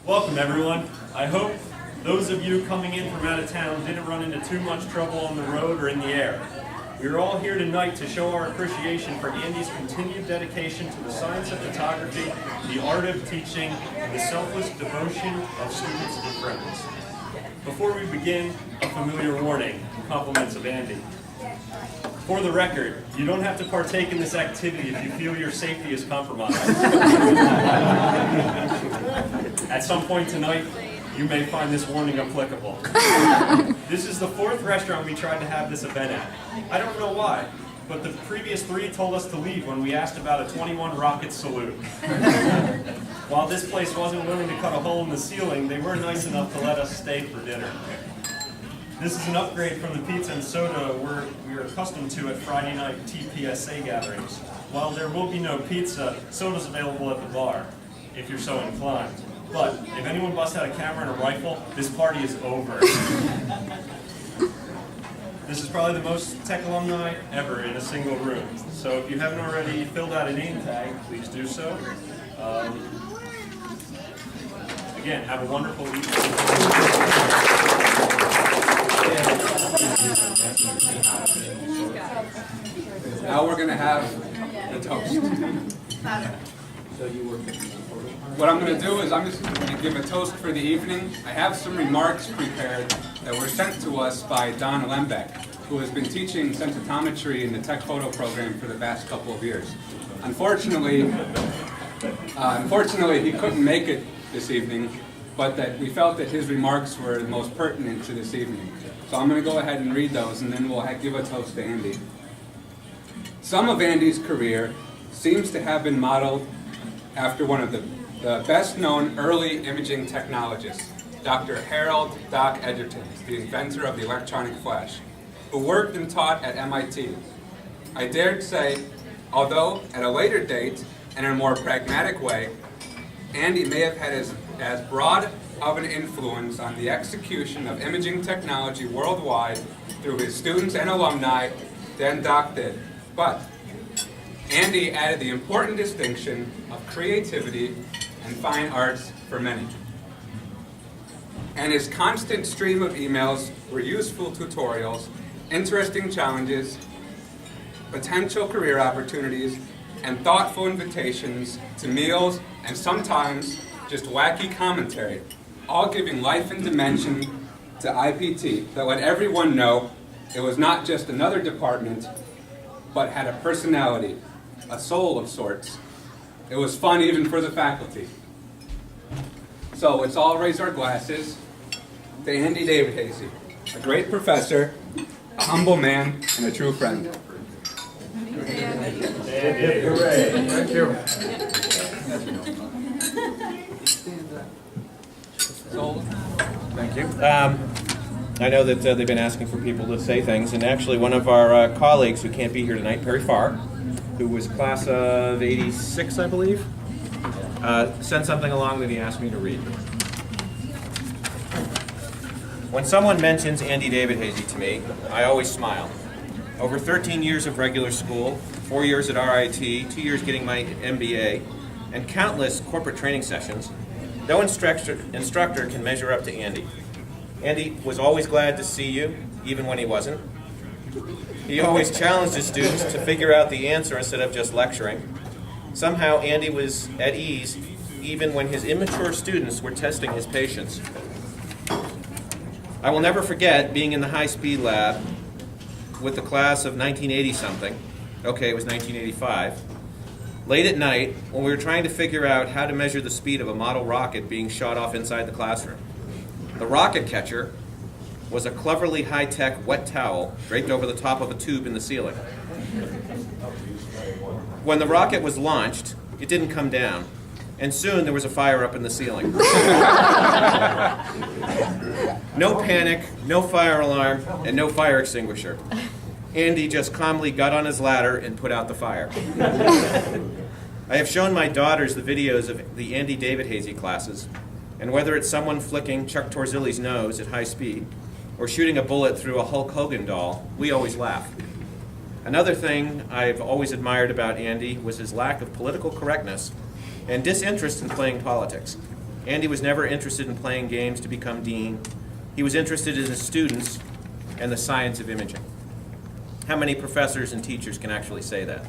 Welcome everyone. I hope those of you coming in from out of town didn't run into too much trouble on the road or in the air. We are all here tonight to show our appreciation for Andy's continued dedication to the science of photography, the art of teaching, and the selfless devotion of students and friends. Before we begin, a familiar warning, compliments of Andy. For the record, you don't have to partake in this activity if you feel your safety is compromised. At some point tonight, you may find this warning applicable. This is the fourth restaurant we tried to have this event at. I don't know why, but the previous three told us to leave when we asked about a 21 rocket salute. While this place wasn't willing to cut a hole in the ceiling, they were nice enough to let us stay for dinner. This is an upgrade from the pizza and soda we are accustomed to at Friday night TPSA gatherings. While there will be no pizza, soda's available at the bar, if you're so inclined. But if anyone busts out a camera and a rifle, this party is over. This is probably the most tech alumni ever in a single room. So if you haven't already filled out a name tag, please do so. Again, have a wonderful evening. Now we're going to have the toast. What I'm going to do is I'm just going to give a toast for the evening. I have some remarks prepared that were sent to us by Don Lembeck, who has been teaching sensitometry in the tech photo program for the past couple of years. Unfortunately, he couldn't make it this evening, but that we felt that his remarks were the most pertinent to this evening. So I'm going to go ahead and read those, and then we'll give a toast to Andy. Some of Andy's career seems to have been modeled after one of the best-known early imaging technologists, Dr. Harold Doc Edgerton, the inventor of the electronic flash, who worked and taught at MIT. I dare say, although at a later date and in a more pragmatic way, Andy may have had as broad of an influence on the execution of imaging technology worldwide through his students and alumni than Doc did. But Andy added the important distinction of creativity and fine arts for many. And his constant stream of emails were useful tutorials, interesting challenges, potential career opportunities, and thoughtful invitations to meals and sometimes just wacky commentary, all giving life and dimension to IPT that let everyone know it was not just another department, but had a personality, a soul of sorts. It was fun even for the faculty. So let's all raise our glasses to Andy Davidhazy, a great professor, a humble man, and a true friend. Andy, hooray. Thank you. Thank you. I know that they've been asking for people to say things, and actually one of our colleagues who can't be here tonight, Perry Farr, who was class of 86, I believe, sent something along that he asked me to read. When someone mentions Andy Davidhazy to me, I always smile. Over 13 years of regular school, 4 years at RIT, 2 years getting my MBA, and countless corporate training sessions, no instructor can measure up to Andy. Andy was always glad to see you, even when he wasn't. He always challenged his students to figure out the answer instead of just lecturing. Somehow Andy was at ease, even when his immature students were testing his patience. I will never forget being in the high-speed lab with the class of 1980-something. Okay, it was 1985. Late at night, when we were trying to figure out how to measure the speed of a model rocket being shot off inside the classroom. The rocket catcher was a cleverly high-tech wet towel draped over the top of a tube in the ceiling. When the rocket was launched, it didn't come down, and soon there was a fire up in the ceiling. No panic, no fire alarm, and no fire extinguisher. Andy just calmly got on his ladder and put out the fire. I have shown my daughters the videos of the Andy Davidhazy classes, and whether it's someone flicking Chuck Torzilli's nose at high speed or shooting a bullet through a Hulk Hogan doll, we always laugh. Another thing I've always admired about Andy was his lack of political correctness and disinterest in playing politics. Andy was never interested in playing games to become dean. He was interested in his students and the science of imaging. How many professors and teachers can actually say that?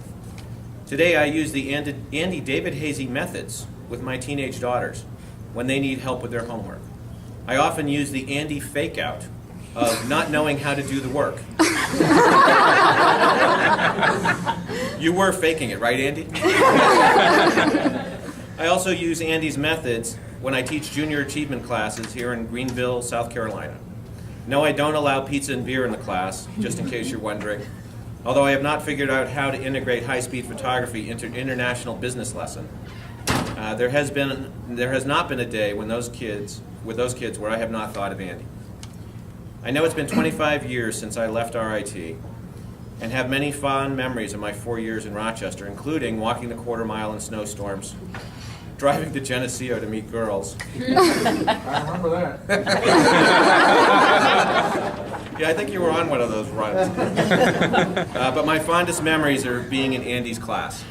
Today I use the Andy Davidhazy methods with my teenage daughters when they need help with their homework. I often use the Andy fake-out of not knowing how to do the work. You were faking it, right, Andy? I also use Andy's methods when I teach junior achievement classes here in Greenville, South Carolina. No, I don't allow pizza and beer in the class, just in case you're wondering. Although I have not figured out how to integrate high-speed photography into international business lesson. There has not been a day with those kids where I have not thought of Andy. I know it's been 25 years since I left RIT and have many fond memories of my 4 years in Rochester, including walking the quarter mile in snowstorms, driving to Geneseo to meet girls. I remember that. Yeah, I think you were on one of those runs. But my fondest memories are being in Andy's class.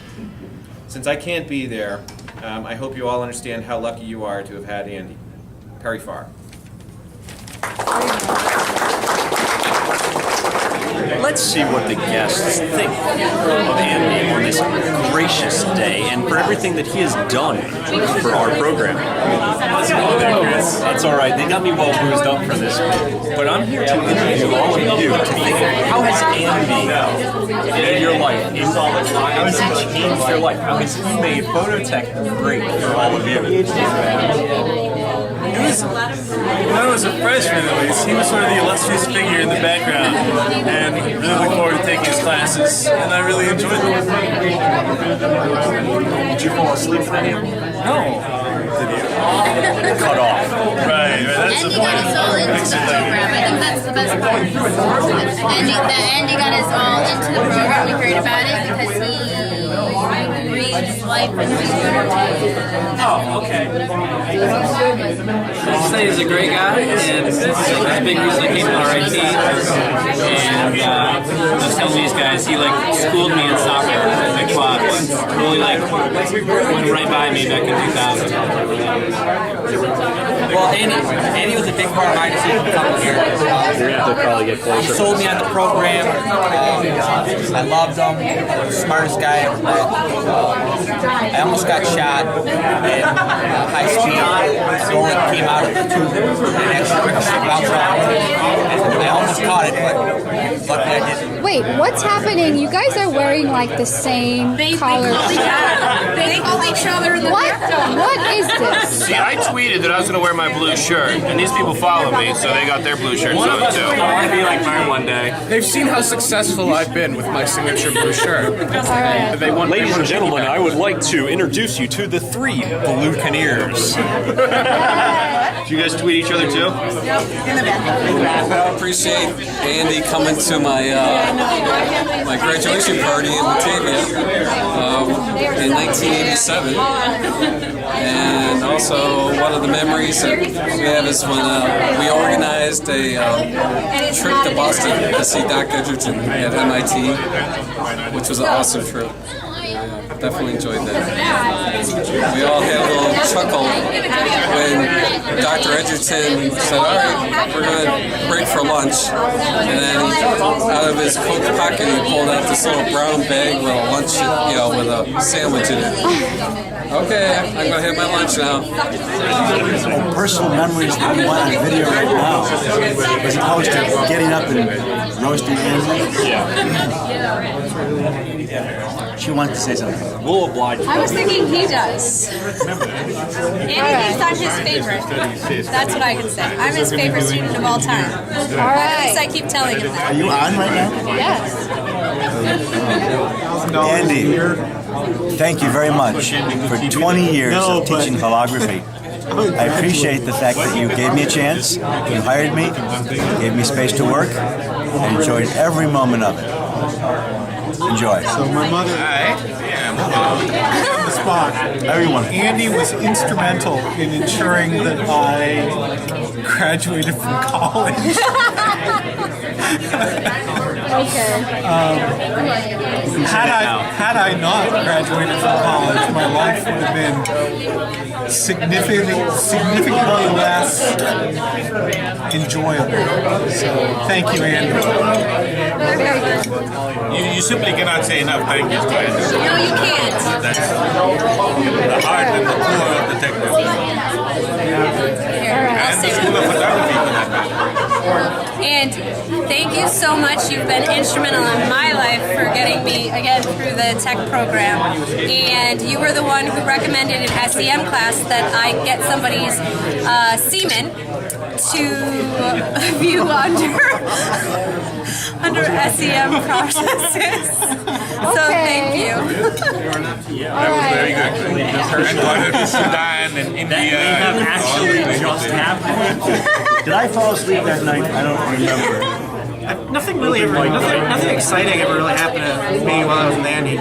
Since I can't be there, I hope you all understand how lucky you are to have had Andy. Perry Farr. Let's see what the guests think of Andy on this gracious day and for everything that he has done for our program. That's all right. They got me well boozed up for this, but I'm here to interview all of you to think, how has Andy made your life? How has he changed your life? How has he made phototech great for all of you? When I was a freshman, at least, he was sort of the illustrious figure in the background, and really look forward to taking his classes, and I really enjoyed them. Did you fall asleep for any of them? No. Did you? Cut off. Right, that's Andy got us all into the program. I think that's the best part. Andy got us all into the program. We heard about it because he breathes life into his computer. Oh, okay. I'd say he's a great guy, and it's a big reason I came to RIT. And just telling these guys, he schooled me in soccer at quads. Really went right by me back in 2000. Well, Andy was a big part of my decision to come here. You're gonna have to probably get closer. He sold me on the program. I loved him. Smartest guy I ever met. I almost got shot in high speed. The bullet came out of the tube and actually bounced off. I almost caught it, but luckily I didn't. Wait, what's happening? You guys are wearing the same colors. They call each other in the What is this? See, I tweeted that I was going to wear my blue shirt, and these people follow me, so they got their blue shirts on too. I want to be like mine one day. They've seen how successful I've been with my signature blue shirt. Ladies and gentlemen, I would like to introduce you to the three Buccaneers. Do you guys tweet each other too? I appreciate Andy coming to my my graduation party in Batavia in 1987. And also one of the memories that we have is when we organized a trip to Boston to see Dr. Edgerton at MIT, which was an awesome trip. Definitely enjoyed that. We all had a little chuckle when Dr. Edgerton said, all right, we're going to break for lunch. And then out of his coat pocket, he pulled out this little brown bag with a lunch, with a sandwich in it. Okay, I'm going to have my lunch now. Personal memories that you want on video right now, as opposed to getting up and roasting Andy. Yeah. She wanted to say something. We'll oblige. I was thinking he does. Andy thinks I'm his favorite. That's what I can say. I'm his favorite student of all time. All right. At least I keep telling him that. Are you on right now? Yes. Andy, thank you very much for 20 years of teaching holography. I appreciate the fact that you gave me a chance, you hired me, gave me space to work, and enjoyed every moment of it. Enjoy. So my mother, on the spot, Everyone. Andy was instrumental in ensuring that I graduated from college. Okay. Had I not graduated from college, my life would have been significantly less enjoyable. So thank you, Andy. You simply cannot say enough thank yous to Andy. No, you can't. That's the heart and the core of the technical. And the school of photography for that matter. And thank you so much. You've been instrumental in my life for getting me, again, through the tech program. And you were the one who recommended in SEM class that I get somebody's semen to view under SEM processes. So thank you. That was very good. And one in Sudan and India. That may have actually just happened. Did I fall asleep that night? I don't remember. Nothing exciting ever really happened to me while I was in the Andy.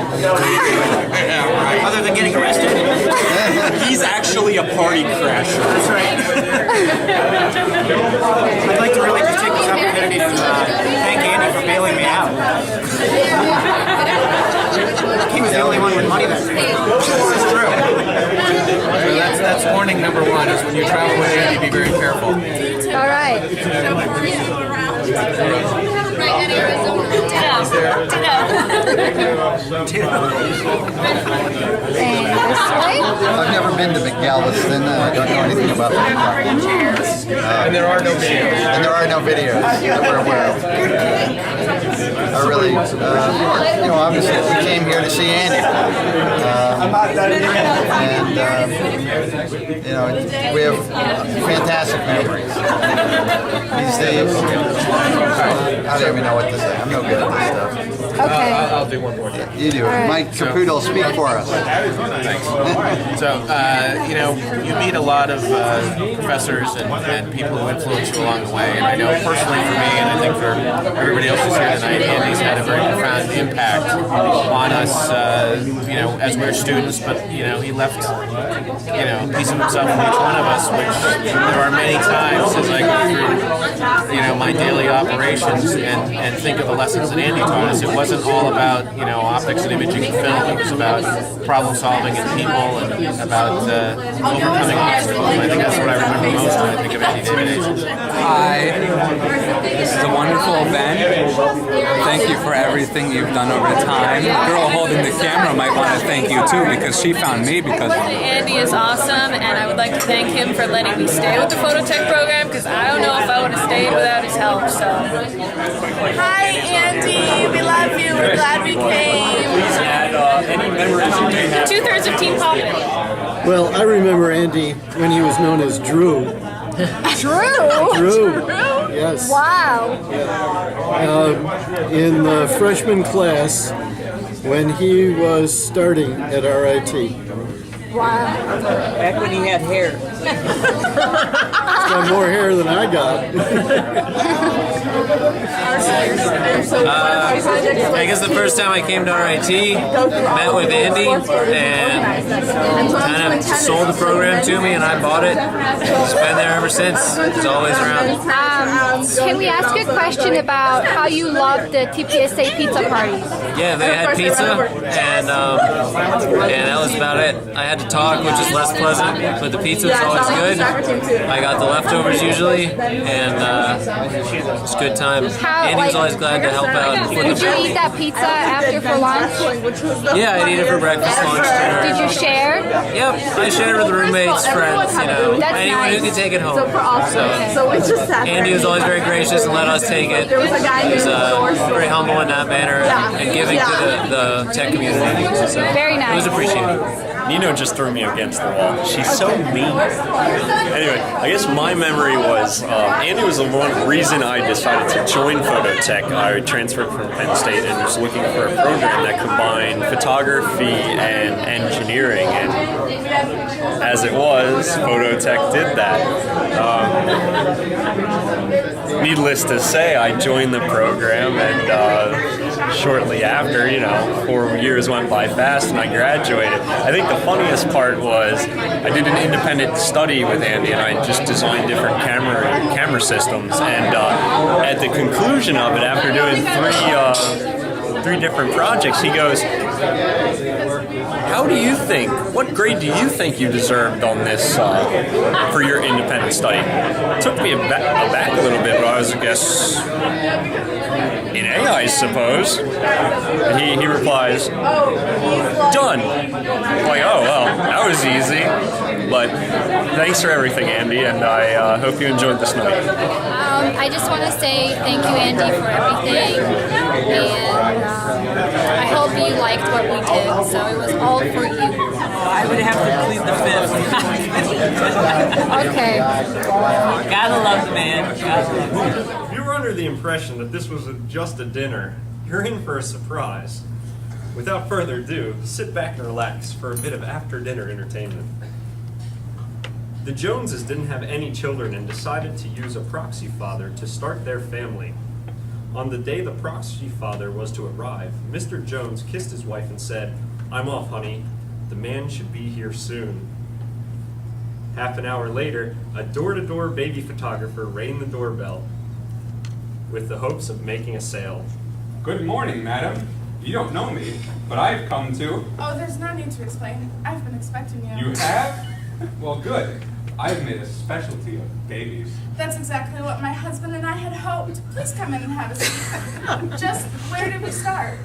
Other than getting arrested. He's actually a party crasher. That's right. I'd like to really just take this opportunity to thank Andy for bailing me out. He was the only one with money that day. This is true. So that's warning number one, is when you travel with Andy, be very careful. All right. Right in Arizona. I've never been to McGalveston. I don't know anything about the park. And there are no videos. And there are no videos that we're aware of. I really, obviously we came here to see Andy. We have fantastic memories. These days, I don't even know what to say. I'm no good at this stuff. Okay. I'll do one more thing. You do. Right. Mike Caputo, speak for us. Thanks. So, you meet a lot of professors and people who influence you along the way. And I know personally for me, and I think for everybody else who's here tonight, Andy's had a very profound impact on us, as we're students. But, he left, a piece of himself in each one of us, which there are many times as I go through, my daily operations and think of the lessons that Andy taught us. It wasn't all about, optics and imaging and film. It was about problem solving and people and about overcoming obstacles. And I think that's what I remember most when I think of Andy Davidhazy. Hi, this is a wonderful event. Thank you for everything you've done over time. The girl holding the camera might want to thank you too, because she found me because of you. Andy is awesome, and I would like to thank him for letting me stay with the phototech program, because I don't know if I would have stayed without his help. So, hi Andy, we love you. We're glad we came. Any memories you may have? 2/3 of Team Pop. Well, I remember Andy when he was known as Drew. Drew? Yes. Wow. In the freshman class when he was starting at RIT. Wow. Back when he had hair. He's got more hair than I got. I guess the first time I came to RIT, met with Andy, and kind of sold the program to me, and I bought it. It's been there ever since. It's always around. Can we ask you a question about how you love the TPSA pizza parties? Yeah, they had pizza, and that was about it. I had to talk, which is less pleasant, but the pizza was always good. I got the leftovers usually, and it's a good time. Andy was always glad to help out. Did you eat that pizza after for lunch? Yeah, I'd eat it for breakfast, lunch, dinner. Did you share? Yep, I shared with roommates, friends, anyone who could take it home. So Andy was always very gracious and let us take it. He was very humble in that manner and giving to the tech community. So Very nice. It was appreciated. Nino just threw me against the wall. She's so mean. Anyway, I guess my memory was Andy was the one reason I decided to join Phototech. I transferred from Penn State and was looking for a program that combined photography and engineering. And as it was, Phototech did that. Needless to say, I joined the program and shortly after, 4 years went by fast and I graduated. I think the funniest part was I did an independent study with Andy and I just designed different camera systems. And at the conclusion of it, after doing three different projects, he goes, what grade do you think you deserved on this for your independent study? It took me aback a little bit, but I was, I guess, in A, I suppose. And he replies, done. I'm like, oh, well, that was easy. But thanks for everything, Andy, and I hope you enjoyed this night. I just want to say thank you, Andy, for everything, and I hope you liked what we did, so it was all for you. I would have to plead the fifth. Okay. Gotta love the man. If you were under the impression that this was just a dinner, you're in for a surprise. Without further ado, sit back and relax for a bit of after-dinner entertainment. The Joneses didn't have any children and decided to use a proxy father to start their family. On the day the proxy father was to arrive, Mr. Jones kissed his wife and said, "I'm off, honey. The man should be here soon." Half an hour later, a door-to-door baby photographer rang the doorbell with the hopes of making a sale. Good morning, madam. You don't know me, but I've come to... Oh, there's no need to explain. I've been expecting you. You have? Well, good. I've made a specialty of babies. That's exactly what my husband and I had hoped. Please come in and have a seat. Just where did we start?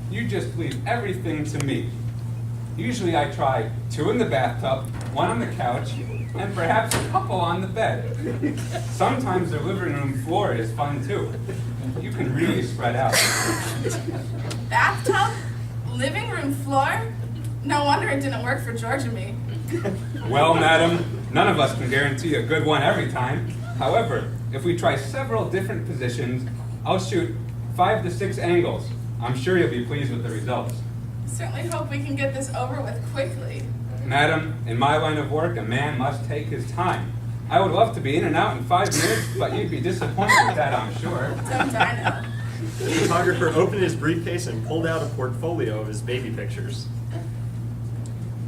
You just leave everything to me. Usually I try 2 in the bathtub, 1 on the couch, and perhaps a couple on the bed. Sometimes the living room floor is fun too. You can really spread out. Bathtub? Living room floor? No wonder it didn't work for George and me. Well, madam, none of us can guarantee a good one every time. However, if we try several different positions, I'll shoot 5 to 6 angles. I'm sure you'll be pleased with the results. Certainly hope we can get this over with quickly. Madam, in my line of work, a man must take his time. I would love to be in and out in 5 minutes, but you'd be disappointed with that, I'm sure. Don't I know. The photographer opened his briefcase and pulled out a portfolio of his baby pictures.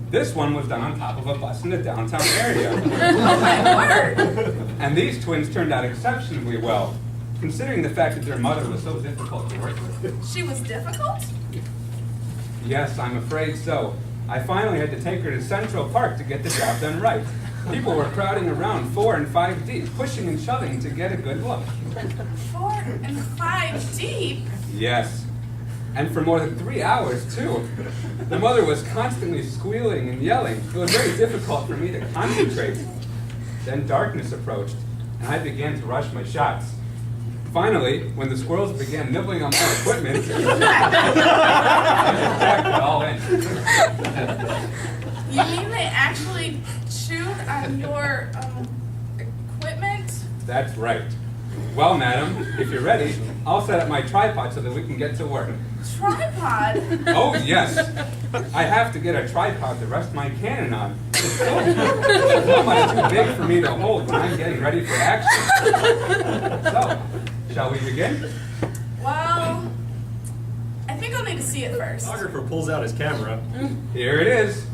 This one was done on top of a bus in the downtown area. Oh my word! And these twins turned out exceptionally well, considering the fact that their mother was so difficult to work with. She was difficult? Yes, I'm afraid so. I finally had to take her to Central Park to get the job done right. People were crowding around 4 and 5 deep, pushing and shoving to get a good look. 4 and 5 deep? Yes. And for more than 3 hours, too. The mother was constantly squealing and yelling. It was very difficult for me to concentrate. Then darkness approached, and I began to rush my shots. Finally, when the squirrels began nibbling on my equipment, I packed it all in. You mean they actually chewed on your equipment? That's right. Well, madam, if you're ready, I'll set up my tripod so that we can get to work. Tripod? Oh, yes. I have to get a tripod to rest my cannon on. It's so much too big for me to hold when I'm getting ready for action. So, shall we begin? Well, I think I'll need to see it first. The photographer pulls out his camera. Here it is.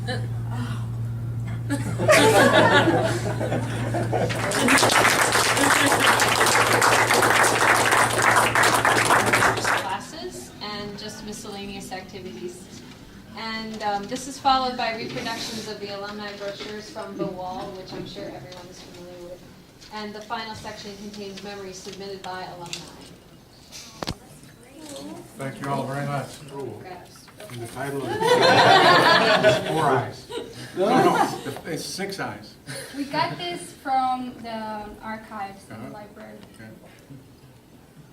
Classes and just miscellaneous activities. And this is followed by reproductions of the alumni brochures from The Wall, which I'm sure everyone is familiar with. And the final section contains memories submitted by alumni. Thank you all very much. And the title of It's 4 Eyes. No, it's 6 Eyes. We got this from the archives in the library.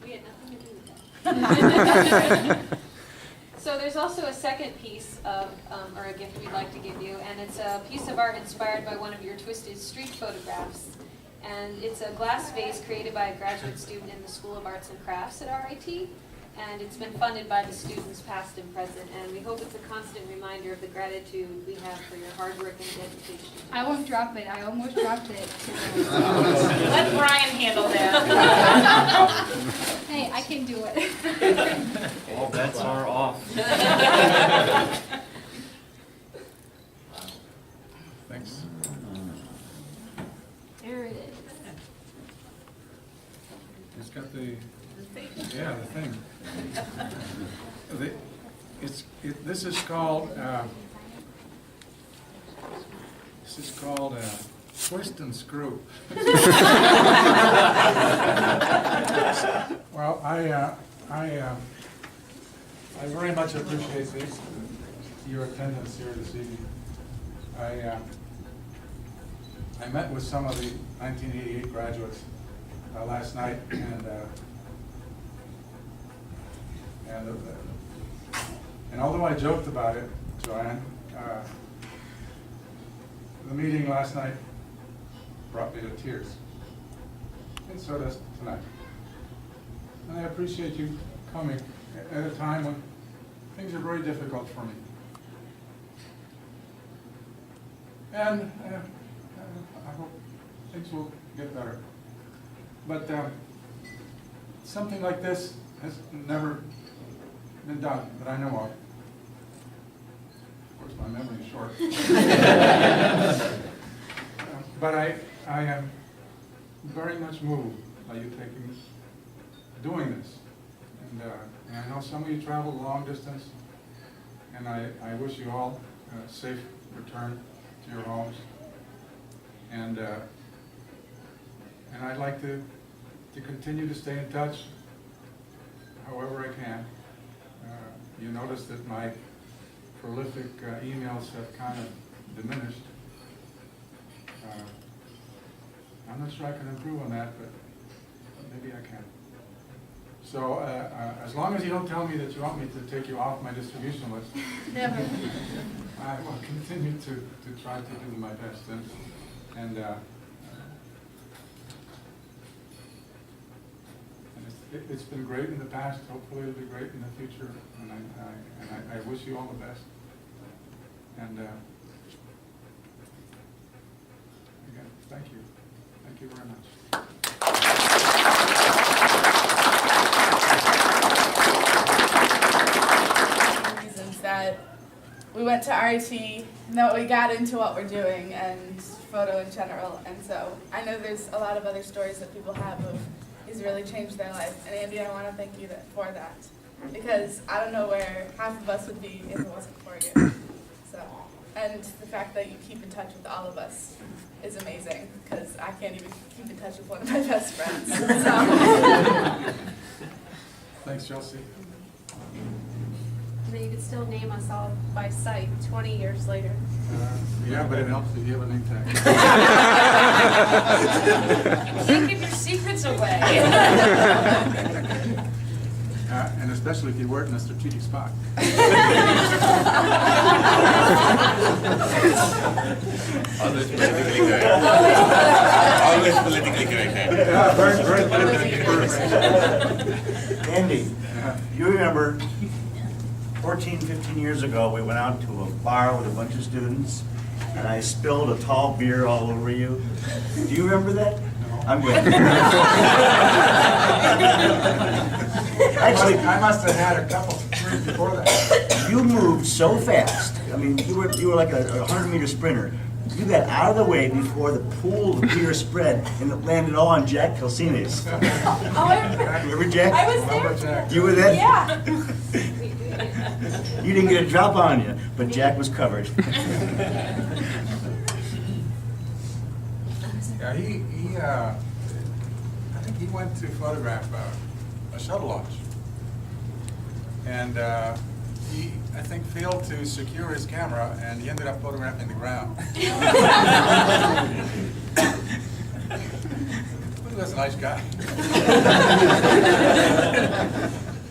We had nothing to do with that. So there's also a second piece of, or a gift we'd like to give you, and it's a piece of art inspired by one of your Twisted Street photographs. And it's a glass vase created by a graduate student in the School of Arts and Crafts at RIT. And it's been funded by the students past and present. And we hope it's a constant reminder of the gratitude we have for your hard work and dedication. I won't drop it. I almost dropped it. Let Brian handle that. Hey, I can do it. All bets are off. Thanks. There it is. It's got the thing. This is called twist and screw. Well, I very much appreciate your attendance here this evening. I met with some of the 1988 graduates last night, and although I joked about it, Joanne, the meeting last night brought me to tears, and so does tonight. And I appreciate you coming at a time when things are very difficult for me. And I hope things will get better. But something like this has never been done that I know of. Of course, my memory is short. But I am very much moved by you doing this. And I know some of you travel a long distance, and I wish you all a safe return to your homes. And I'd like to continue to stay in touch however I can. You notice that my prolific emails have kind of diminished. I'm not sure I can improve on that, but maybe I can. So as long as you don't tell me that you want me to take you off my distribution list, Never. I will continue to try to do my best. And it's been great in the past. Hopefully it'll be great in the future. And I wish you all the best. And again, thank you. Thank you very much. Reasons that we went to RIT, and that we got into what we're doing and photo in general. And so I know there's a lot of other stories that people have of he's really changed their life. And Andy, I want to thank you for that, because I don't know where half of us would be if it wasn't for you. So, and the fact that you keep in touch with all of us is amazing, because I can't even keep in touch with one of my best friends. So. Thanks, Chelsea. And then you could still name us all by sight 20 years later. Yeah, but it helps if you have a name tag. You can't give your secrets away. And especially if you wear it in a strategic spot. Always politically correct. Always politically correct. Yeah, very politically correct. Andy, you remember 14, 15 years ago, we went out to a bar with a bunch of students, and I spilled a tall beer all over you. Do you remember that? No. I'm good. Actually, I must have had a couple, 3 before that. you moved so fast. I mean, you were like a 100-meter sprinter. You got out of the way before the pool of beer spread, and it landed all on Jack Calcines. Remember Jack? I was there. You were there? Yeah. You didn't get a drop on you, but Jack was covered. Yeah, I think he went to photograph a shuttle launch. And he, I think, failed to secure his camera, and he ended up photographing the ground. But he was a nice guy.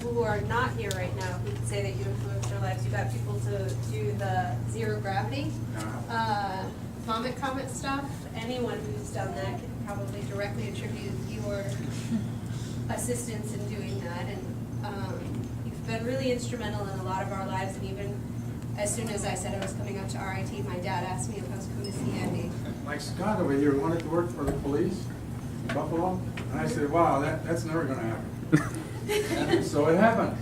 Who are not here right now, who would say that you influenced their lives. You got people to do the zero gravity, vomit comet stuff. Anyone who's done that can probably directly attribute your assistance in doing that. And you've been really instrumental in a lot of our lives. And even as soon as I said I was coming up to RIT, my dad asked me if I was coming to see Andy. Like Scott over here wanted to work for the police in Buffalo, and I said, wow, that's never going to happen. So it happened.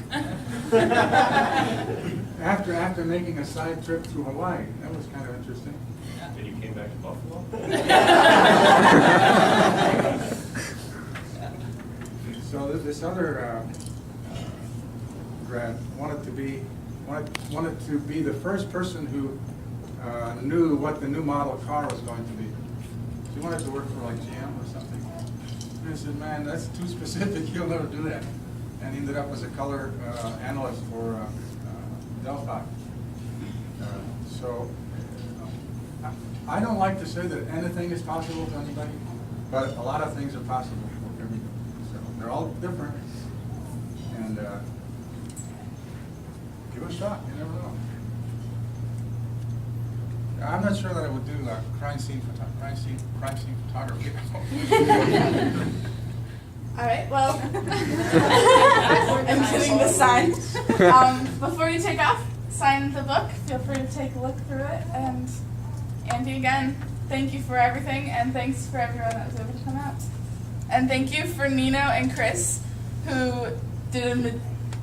After making a side trip through Hawaii, that was kind of interesting. And you came back to Buffalo? So this other grad wanted to be the first person who knew what the new model car was going to be. She wanted to work for like GM or something. And I said, man, that's too specific. You'll never do that. And he ended up as a color analyst for Delphi. So I don't like to say that anything is possible to anybody, but a lot of things are possible for everybody. So they're all different, and give it a shot. You never know. I'm not sure that I would do crime scene photography. All right, well, I'm getting the sign. Before you take off, sign the book. Feel free to take a look through it. And Andy, again, thank you for everything, and thanks for everyone that was able to come out. And thank you for Nino and Chris, who did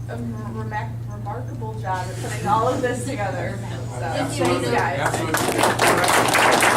a remarkable job at putting all of this together. So, thank you guys. Absolutely.